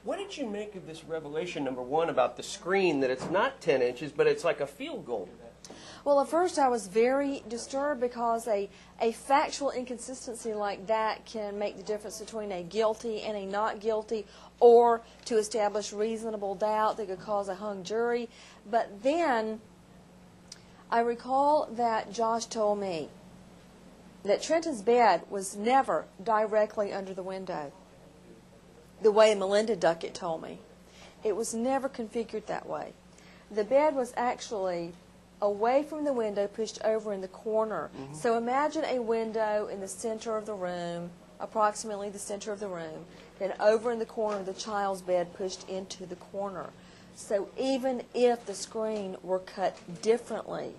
What did you make of this revelation, number one, about the screen, that it's not 10 inches, but it's like a field goal? Well, at first I was very disturbed because a factual inconsistency like that can make the difference between a guilty and a not guilty, or to establish reasonable doubt that could cause a hung jury. But then I recall that Josh told me that Trenton's bed was never directly under the window, the way Melinda Duckett told me. It was never configured that way. The bed was actually away from the window, pushed over in the corner. Mm-hmm. So imagine a window in the center of the room, approximately the center of the room, then over in the corner the child's bed pushed into the corner. So even if the screen were cut differently,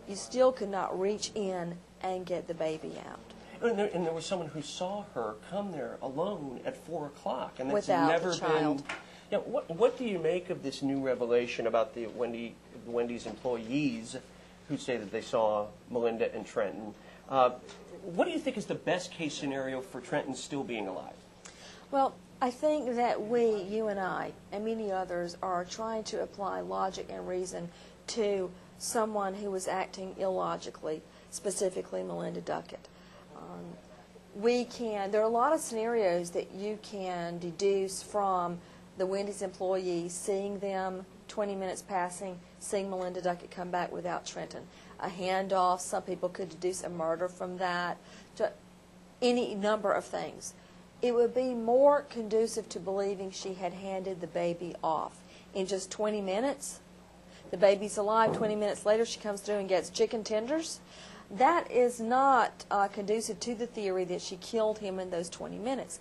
you still could not reach in and get the baby out. And there was someone who saw her come there alone at 4 o'clock, and that's without never the child. been. You know, what do you make of this new revelation about the Wendy's employees who say that they saw Melinda and Trenton? What do you think is the best case scenario for Trenton still being alive? Well, I think that we, you and I, and many others, are trying to apply logic and reason to someone who was acting illogically, specifically Melinda Duckett. There are a lot of scenarios that you can deduce from the Wendy's employees, seeing them 20 minutes passing, seeing Melinda Duckett come back without Trenton. A handoff, some people could deduce a murder from that, any number of things. It would be more conducive to believing she had handed the baby off in just 20 minutes. The baby's alive. 20 minutes later, she comes through and gets chicken tenders. That is not conducive to the theory that she killed him in those 20 minutes.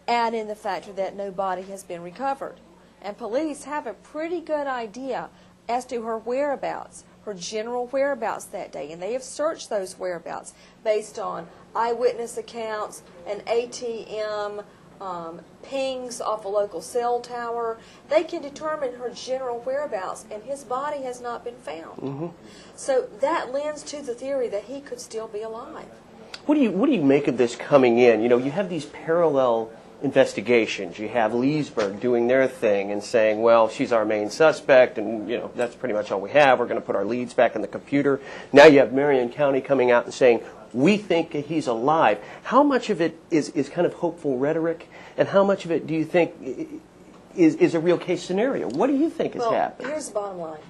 Add in the factor that no body has been recovered. And police have a pretty good idea as to her whereabouts, her general whereabouts that day. And they have searched those whereabouts based on eyewitness accounts, an ATM, pings off a local cell tower. They can determine her general whereabouts, and his body has not been found. Mm-hmm. So that lends to the theory that he could still be alive. What do you make of this coming in? You know, you have these parallel investigations. You have Leesburg doing their thing and saying, well, she's our main suspect, and you know that's pretty much all we have. We're going to put our leads back in the computer. Now you have Marion County coming out and saying, we think he's alive. How much of it is kind of hopeful rhetoric, and how much of it do you think is a real case scenario? What do you think is happening? Here's the bottom line.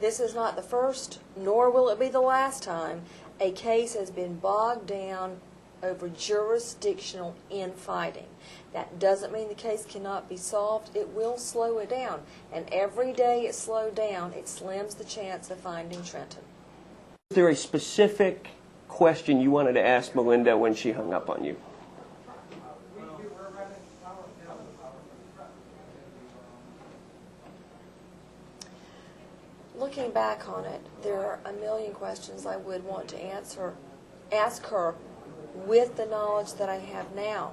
This is not the first, nor will it be the last time a case has been bogged down over jurisdictional infighting. That doesn't mean the case cannot be solved. It will slow it down. And every day it's slowed down, it slims the chance of finding Trenton. Is there a specific question you wanted to ask Melinda when she hung up on you? Looking back on it, there are a million questions I would want to ask her with the knowledge that I have now.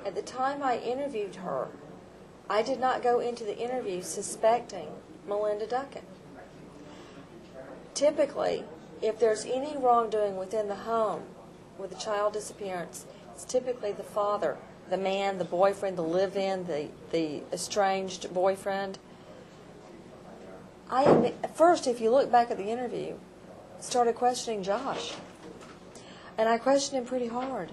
At the time I interviewed her, I did not go into the interview suspecting Melinda Duckett. Typically, if there's any wrongdoing within the home with a child disappearance, it's typically the father, the man, the boyfriend, the live-in, the estranged boyfriend. First, if you look back at the interview, started questioning Josh. And I questioned him pretty hard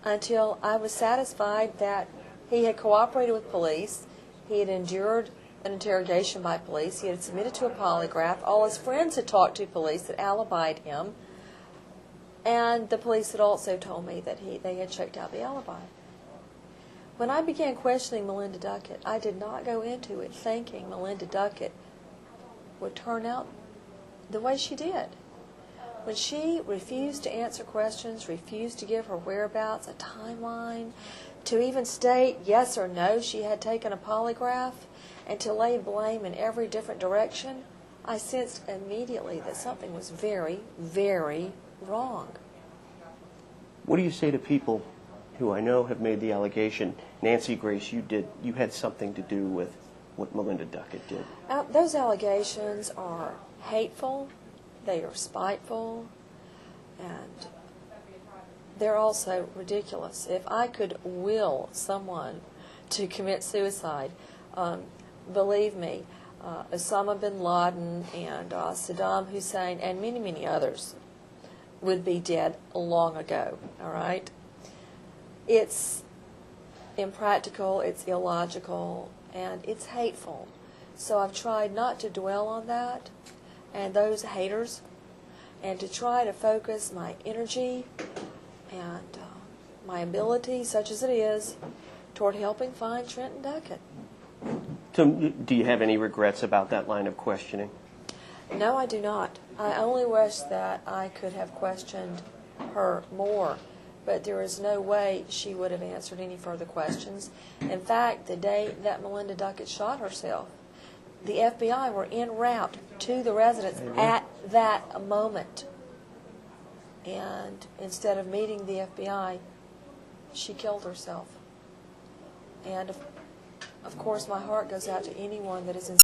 until I was satisfied that he had cooperated with police, he had endured an interrogation by police, he had submitted to a polygraph, all his friends had talked to police that alibied him, and the police had also told me that they had checked out the alibi. When I began questioning Melinda Duckett, I did not go into it thinking Melinda Duckett would turn out the way she did. When she refused to answer questions, refused to give her whereabouts, a timeline, to even state yes or no she had taken a polygraph, and to lay blame in every different direction, I sensed immediately that something was very, very wrong. What do you say to people who I know have made the allegation, Nancy Grace, you had something to do with what Melinda Duckett did? Those allegations are hateful, they are spiteful, and they're also ridiculous. If I could will someone to commit suicide. Believe me, Osama bin Laden and Saddam Hussein and many, many others would be dead long ago, all right? It's impractical, it's illogical, and it's hateful. So I've tried not to dwell on that and those haters, and to try to focus my energy and my ability, such as it is, toward helping find Trenton Duckett. So, do you have any regrets about that line of questioning? No, I do not. I only wish that I could have questioned her more, but there is no way she would have answered any further questions. In fact, the day that Melinda Duckett shot herself, the FBI were en route to the residence at that moment. And instead of meeting the FBI, she killed herself. And of course, my heart goes out to anyone that is in